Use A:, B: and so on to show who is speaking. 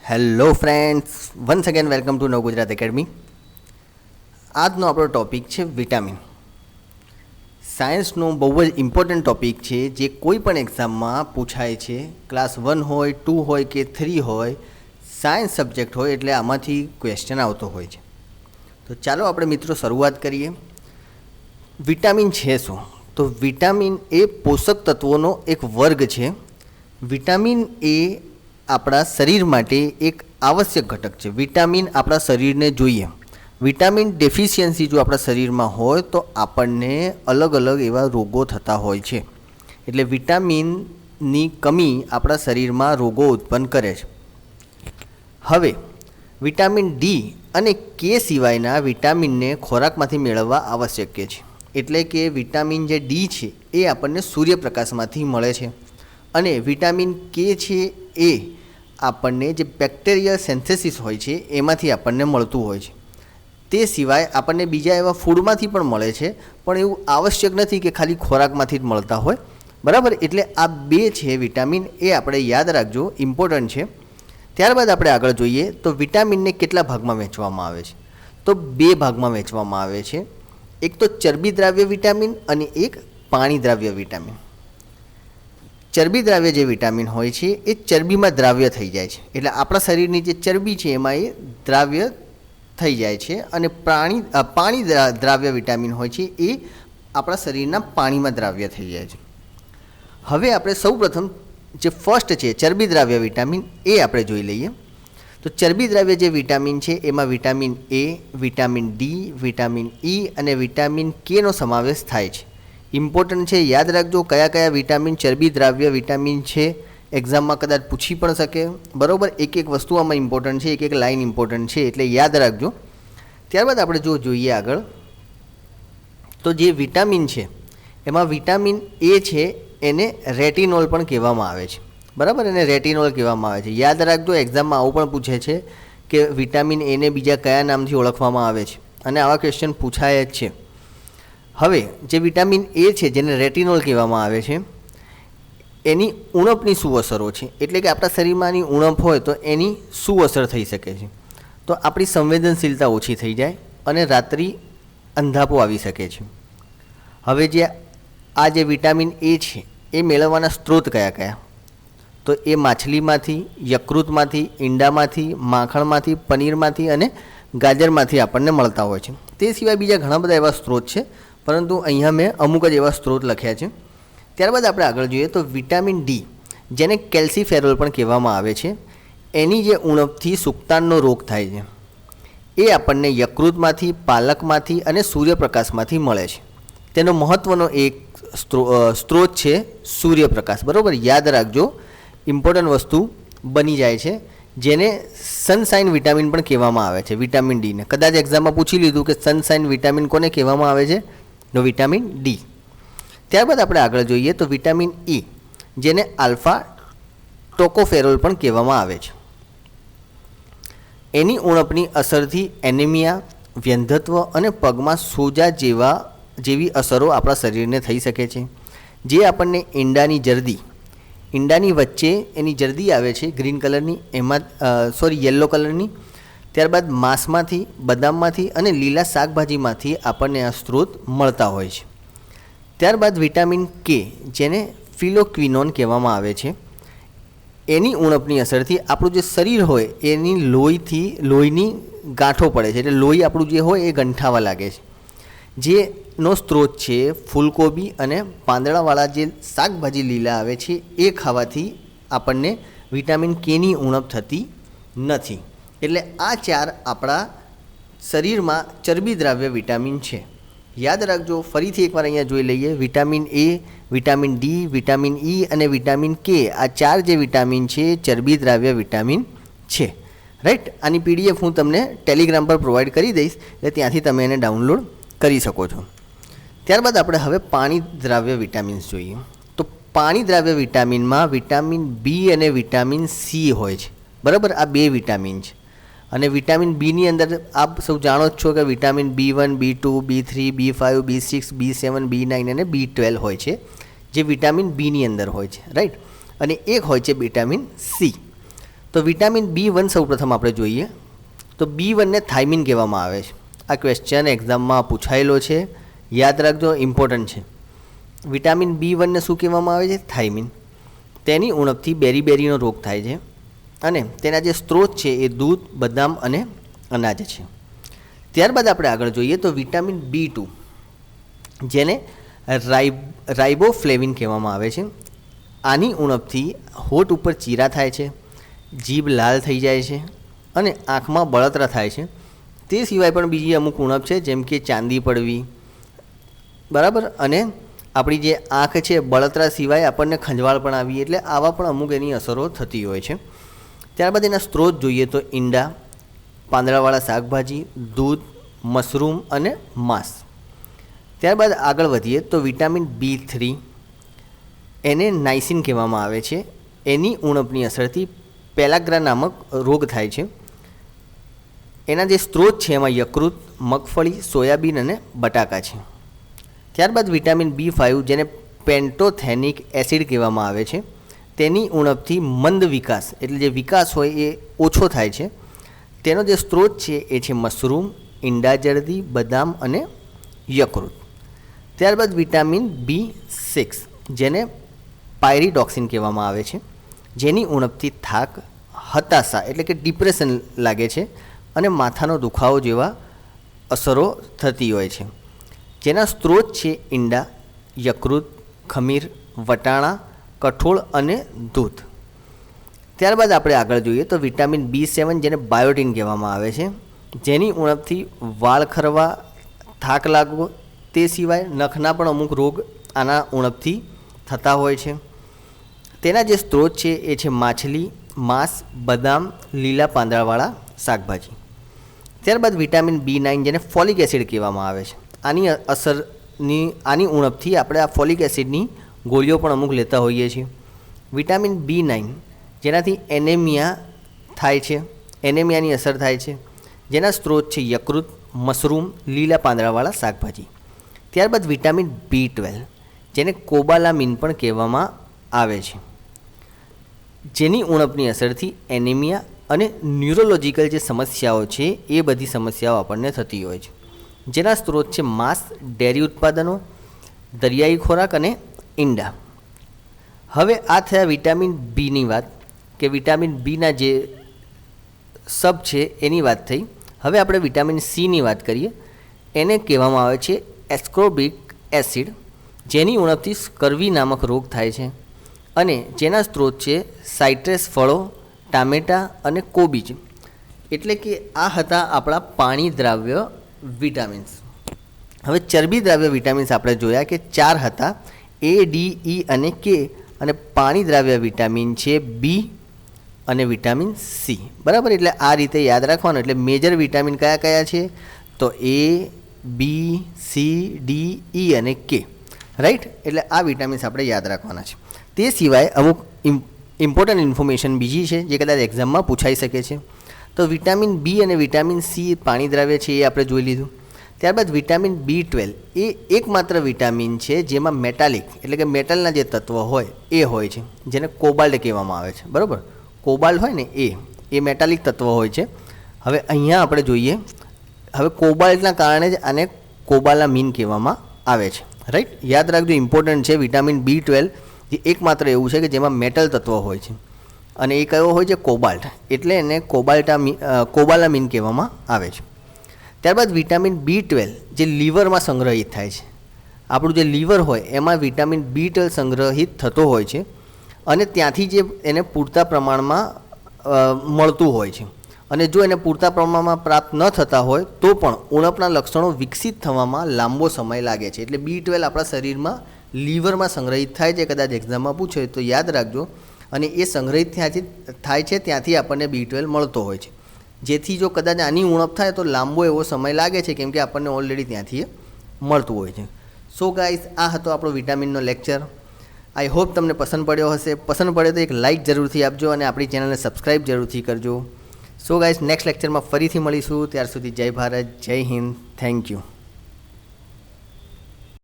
A: Hello friends, once again welcome to નવ Gujarat academy. આજનો આપણો ટૉપિક છે વિટામિન. સાયન્સનો બહુ જ ઇમ્પોર્ટન્ટ ટૉપિક છે, જે કોઈ પણ એક્ઝામમાં પૂછાય છે. ક્લાસ 1 હોય, 2 હોય કે 3 હોય, સાયન્સ સબ્જેક્ટ હોય એટલે આમાંથી ક્વેશ્ચન આવતો હોય છે. તો ચાલો આપણે મિત્રો શરૂઆત કરીએ. વિટામિન છે શું? તો વિટામિન એ પોષક તત્વોનો એક વર્ગ છે. વિટામિન એ આપણા શરીર માટે એક આવશ્યક ઘટક છે. વિટામિન આપણા શરીરને જોઈએ. વિટામિન ડેફિશિયન્સી જો આપણા શરીરમાં હોય તો આપણને અલગ અલગ એવા રોગો થતા હોય છે. એટલે વિટામિનની કમી આપણા શરીરમાં રોગો ઉત્પન્ન કરે છે. હવે વિટામિન ડી અને કે સિવાયના વિટામિનને ખોરાકમાંથી મેળવવા આવશ્યક છે. એટલે કે વિટામિન જે ડી છે એ આપણને સૂર્યપ્રકાશમાંથી મળે છે, અને વિટામિન કે છે એ આપણને જે બેક્ટેરિયલ સેન્થેસિસ હોય છે એમાંથી આપણને મળતું હોય છે. તે સિવાય આપણને બીજા એવા ફૂડમાંથી પણ મળે છે, પણ એવું આવશ્યક નથી કે ખાલી ખોરાકમાંથી જ મળતા હોય. બરાબર? એટલે આ બે છે વિટામિન, એ આપણે યાદ રાખજો, ઇમ્પોર્ટન્ટ છે. ત્યારબાદ આપણે આગળ જોઈએ તો વિટામિનને કેટલા ભાગમાં વહેંચવામાં આવે છે? તો બે ભાગમાં વહેંચવામાં આવે છે. એક તો ચરબી દ્રાવ્ય વિટામિન અને એક પાણી દ્રાવ્ય વિટામિન. ચરબી દ્રાવ્ય જે વિટામિન હોય છે એ ચરબીમાં દ્રાવ્ય થઈ જાય છે. એટલે આપણા શરીરની જે ચરબી છે એમાં એ દ્રાવ્ય થઈ જાય છે. અને પાણી દ્રાવ્ય વિટામિન હોય છે એ આપણા શરીરના પાણીમાં દ્રાવ્ય થઈ જાય છે. હવે આપણે સૌપ્રથમ જે ફર્સ્ટ છે ચરબી દ્રાવ્ય વિટામિન, એ આપણે જોઈ લઈએ. તો ચરબી દ્રાવ્ય જે વિટામિન છે એમાં vitamin A, vitamin D, vitamin E અને વિટામિન કેનો સમાવેશ થાય છે. ઇમ્પોર્ટન્ટ છે, યાદ રાખજો કયા કયા વિટામિન ચરબી દ્રાવ્ય વિટામિન છે. એક્ઝામમાં કદાચ પૂછી પણ શકે. બરાબર? એક એક વસ્તુ આમાં ઇમ્પોર્ટન્ટ છે, એક એક લાઇન ઇમ્પોર્ટન્ટ છે, એટલે યાદ રાખજો. ત્યારબાદ આપણે જો જોઈએ આગળ, તો જે વિટામિન છે એમાં વિટામિન એ છે એને રેટિનોલ પણ કહેવામાં આવે છે. બરાબર? એને રેટિનોલ કહેવામાં આવે છે. યાદ રાખજો, એક્ઝામમાં આવું પણ પૂછે છે કે વિટામિન એને બીજા કયા નામથી ઓળખવામાં આવે છે, અને આવા ક્વેશ્ચન પૂછાય જ છે. હવે જે વિટામિન એ છે જેને રેટિનોલ કહેવામાં આવે છે, એની ઉણપની શું અસરો છે? એટલે કે આપણા શરીરમાં એની ઉણપ હોય તો એની શું અસર થઈ શકે છે? તો આપણી સંવેદનશીલતા ઓછી થઈ જાય અને રાત્રિ અંધાપો આવી શકે છે. હવે જે વિટામિન એ છે એ મેળવવાના સ્ત્રોત કયા કયા? તો એ માછલીમાંથી, યકૃતમાંથી, ઈંડામાંથી, માખણમાંથી, પનીરમાંથી અને ગાજરમાંથી આપણને મળતા હોય છે. તે સિવાય બીજા ઘણા બધા એવા સ્ત્રોત છે, પરંતુ અહીંયા મેં અમુક જ એવા સ્ત્રોત લખ્યા છે. ત્યારબાદ આપણે આગળ જોઈએ તો વિટામિન ડી, જેને કેલ્સીફેરોલ પણ કહેવામાં આવે છે, એની જે ઉણપથી સુક્તાનનો રોગ થાય છે એ આપણને યકૃતમાંથી, પાલકમાંથી અને સૂર્યપ્રકાશમાંથી મળે છે. તેનો મહત્ત્વનો એક સ્ત્રોત છે સૂર્યપ્રકાશ. બરાબર? યાદ રાખજો, ઇમ્પોર્ટન્ટ વસ્તુ બની જાય છે, જેને સનસાઇન વિટામિન પણ કહેવામાં આવે છે. વિટામિન ડીને કદાચ એક્ઝામમાં પૂછી લીધું કે સનસાઇન વિટામિન કોને કહેવામાં આવે છે? તો વિટામિન ડી. ત્યારબાદ આપણે આગળ જોઈએ તો વિટામિન ઈ, જેને આલ્ફા ટોકોફેરોલ પણ કહેવામાં આવે છે. એની ઉણપની અસરથી એનિમિયા, વ્યંધત્વ અને પગમાં સોજા જેવી અસરો આપણા શરીરને થઈ શકે છે. જે આપણને ઈંડાની વચ્ચે એની જરદી આવે છે ગ્રીન કલરની, યલો કલરની. ત્યારબાદ માંસમાંથી, બદામમાંથી અને લીલા શાકભાજીમાંથી આપણને આ સ્ત્રોત મળતા હોય છે. ત્યારબાદ વિટામિન કે, જેને ફિલોક્વિનોન કહેવામાં આવે છે, એની ઉણપની અસરથી આપણું જે શરીર હોય એની લોહીની ગાંઠો પડે છે. એટલે લોહી આપણું જે હોય એ ગંઠાવા લાગે છે. જેનો સ્ત્રોત છે ફૂલકોબી અને પાંદડાવાળા જે શાકભાજી લીલા આવે છે એ ખાવાથી આપણને વિટામિન કેની ઉણપ થતી નથી. એટલે આ ચાર આપણા શરીરમાં ચરબી દ્રાવ્ય વિટામિન છે. યાદ રાખજો, ફરીથી એકવાર અહીંયા જોઈ લઈએ. Vitamin A, vitamin D, vitamin E અને વિટામિન કે, આ ચાર જે વિટામિન છે ચરબી દ્રાવ્ય વિટામિન છે. રાઈટ? આની પીડીએફ હું તમને ટેલિગ્રામ પર પ્રોવાઈડ કરી દઈશ, એટલે ત્યાંથી તમે એને ડાઉનલોડ કરી શકો છો. ત્યારબાદ આપણે હવે પાણી દ્રાવ્ય વિટામિન્સ જોઈએ. તો પાણી દ્રાવ્ય વિટામિનમાં વિટામિન બી અને વિટામિન સી હોય છે. બરાબર? આ બે વિટામિન છે. અને વિટામિન બીની અંદર આપ સૌ જાણો જ છો કે vitamin B1, B2, B3, B5, B6, B7, B9 અને B12 હોય છે, જે વિટામિન બીની અંદર હોય છે. રાઈટ? અને એક હોય છે વિટામિન સી. તો વિટામિન B1 સૌપ્રથમ આપણે જોઈએ તો B1 ને થાઇમિન કહેવામાં આવે છે. આ ક્વેશ્ચન એક્ઝામમાં પૂછાયેલો છે, યાદ રાખજો, ઇમ્પોર્ટન્ટ છે. વિટામિન B1 ને શું કહેવામાં આવે છે? થાઇમિન. તેની ઉણપથી બેરીબેરીનો રોગ થાય છે અને તેના જે સ્ત્રોત છે એ દૂધ, બદામ અને અનાજ છે. ત્યારબાદ આપણે આગળ જોઈએ તો વિટામિન B2 જેને રાઇબોફ્લેવિન કહેવામાં આવે છે. આની ઉણપથી હોઠ ઉપર ચીરા થાય છે, જીભ લાલ થઈ જાય છે અને આંખમાં બળતરા થાય છે. તે સિવાય પણ બીજી અમુક ઉણપ છે, જેમ કે ચાંદી પડવી, બરાબર, અને આપણી જે આંખ છે બળતરા સિવાય આપણને ખંજવાળ પણ આવી, એટલે આવા પણ અમુક એની અસરો થતી હોય છે. ત્યારબાદ એના સ્ત્રોત જોઈએ તો ઈંડા, પાંદડાવાળા શાકભાજી, દૂધ, મશરૂમ અને માંસ. ત્યારબાદ આગળ વધીએ તો વિટામિન B3 એને નાઇસિન કહેવામાં આવે છે. એની ઉણપની અસરથી પેલાગ્રા નામક રોગ થાય છે. એના જે સ્ત્રોત છે એમાં યકૃત, મગફળી, સોયાબીન અને બટાકા છે. ત્યારબાદ વિટામિન B5 જેને પેન્ટોથેનિક એસિડ કહેવામાં આવે છે, તેની ઉણપથી મંદ વિકાસ, એટલે જે વિકાસ હોય એ ઓછો થાય છે. તેનો જે સ્ત્રોત છે એ છે મશરૂમ, ઈંડા જરદી, બદામ અને યકૃત. ત્યારબાદ વિટામિન B6 જેને પાયરિડોક્સિન કહેવામાં આવે છે, જેની ઉણપથી થાક, હતાશા એટલે કે ડિપ્રેશન લાગે છે અને માથાનો દુખાવો જેવા અસરો થતી હોય છે. જેના સ્ત્રોત છે ઈંડા, યકૃત, ખમીર, વટાણા, કઠોળ અને દૂધ. ત્યારબાદ આપણે આગળ જોઈએ તો વિટામિન B7 જેને બાયોટીન કહેવામાં આવે છે, જેની ઉણપથી વાળ ખરવા, થાક લાગવો, તે સિવાય નખના પણ અમુક રોગ આના ઉણપથી થતા હોય છે. તેના જે સ્ત્રોત છે એ છે માછલી, માંસ, બદામ, લીલા પાંદડાવાળા શાકભાજી. ત્યારબાદ વિટામિન B9 જેને ફોલિક એસિડ કહેવામાં આવે છે, આની ઉણપથી આપણે આ ફોલિક એસિડની ગોળીઓ પણ અમુક લેતા હોઈએ છીએ. વિટામિન B9 જેનાથી એનેમિયા થાય છે, એનેમિયાની અસર થાય છે, જેના સ્ત્રોત છે યકૃત, મશરૂમ, લીલા પાંદડાવાળા શાકભાજી. ત્યારબાદ વિટામિન B12 જેને કોબાલામિન પણ કહેવામાં આવે છે, જેની ઉણપની અસરથી એનેમિયા અને ન્યુરોલોજિકલ જે સમસ્યાઓ છે એ બધી સમસ્યાઓ આપણને થતી હોય છે. જેના સ્ત્રોત છે માંસ, ડેરી ઉત્પાદનો, દરિયાઈ ખોરાક અને ઈંડા. હવે આ થયા વિટામિન બીની વાત, કે વિટામિન બીના જે સબ છે એની વાત થઈ. હવે આપણે વિટામિન સીની વાત કરીએ. એને કહેવામાં આવે છે એસ્કોર્બિક એસિડ, જેની ઉણપથી સ્કર્વી નામક રોગ થાય છે અને જેના સ્ત્રોત છે સાઇટ્રસ ફળો, ટામેટાં અને કોબીજ. એટલે કે આ હતા આપણા પાણી દ્રાવ્ય વિટામિન્સ. હવે ચરબી દ્રાવ્ય વિટામિન્સ આપણે જોયા કે 4 હતા, A, D, E અને K, અને પાણી દ્રાવ્ય વિટામિન છે B અને વિટામિન C, બરાબર. એટલે આ રીતે યાદ રાખવાનું. એટલે મેજર વિટામિન કયા કયા છે? તો A, B, C, D, E અને K, રાઈટ. એટલે આ વિટામિન્સ આપણે યાદ રાખવાના છે. તે સિવાય અમુક ઇમ્પોર્ટન્ટ ઇન્ફોર્મેશન બીજી છે જે કદાચ એક્ઝામમાં પૂછાઈ શકે છે. તો વિટામિન B અને વિટામિન C પાણી દ્રાવ્ય છે, એ આપણે જોઈ લીધું. ત્યારબાદ વિટામિન B12 એ એકમાત્ર વિટામિન છે જેમાં મેટાલિક એટલે કે મેટલના જે તત્વ હોય એ હોય છે, જેને કોબાલ્ટ કહેવામાં આવે છે, બરાબર. કોબાલ્ટ હોય ને એ મેટાલિક તત્વ હોય છે. હવે અહીંયા આપણે જોઈએ, હવે કોબાલ્ટના કારણે જ આને કોબાલામિન કહેવામાં આવે છે, રાઈટ. યાદ રાખજો, ઇમ્પોર્ટન્ટ છે. વિટામિન B12 જે એકમાત્ર એવું છે કે જેમાં મેટલ તત્વ હોય છે અને એ કયો હોય છે? કોબાલ્ટ. એટલે એને કોબાલામિન કહેવામાં આવે છે. ત્યારબાદ વિટામિન B12 જે લીવરમાં સંગ્રહિત થાય છે, આપણું જે લીવર હોય એમાં વિટામિન B12 સંગ્રહિત થતો હોય છે અને ત્યાંથી જે એને પૂરતા પ્રમાણમાં મળતું હોય છે. અને જો એને પૂરતા પ્રમાણમાં પ્રાપ્ત ન થતા હોય તો પણ ઉણપના લક્ષણો વિકસિત થવામાં લાંબો સમય લાગે છે. એટલે B12 આપણા શરીરમાં લીવરમાં સંગ્રહિત થાય છે. કદાચ એક્ઝામમાં પૂછે તો યાદ રાખજો. અને એ સંગ્રહિત થાય છે ત્યાંથી આપણને B12 મળતો હોય છે. જેથી જો કદાચ આની ઉણપ થાય તો લાંબો એવો સમય લાગે છે, કેમ કે આપણને ઓલરેડી ત્યાંથી મળતું હોય છે. સો ગાઈઝ, આ હતો આપણો વિટામિનનો લેક્ચર. આઈ હોપ તમને પસંદ પડ્યો હશે. પસંદ પડે તો એક લાઇક જરૂરથી આપજો અને આપણી ચેનલને સબસ્ક્રાઈબ જરૂરથી કરજો. સો ગાઈઝ, નેક્સ્ટ લેક્ચરમાં ફરીથી મળીશું. ત્યાર સુધી જય ભારત, જય હિન્દ, થેન્ક યુ.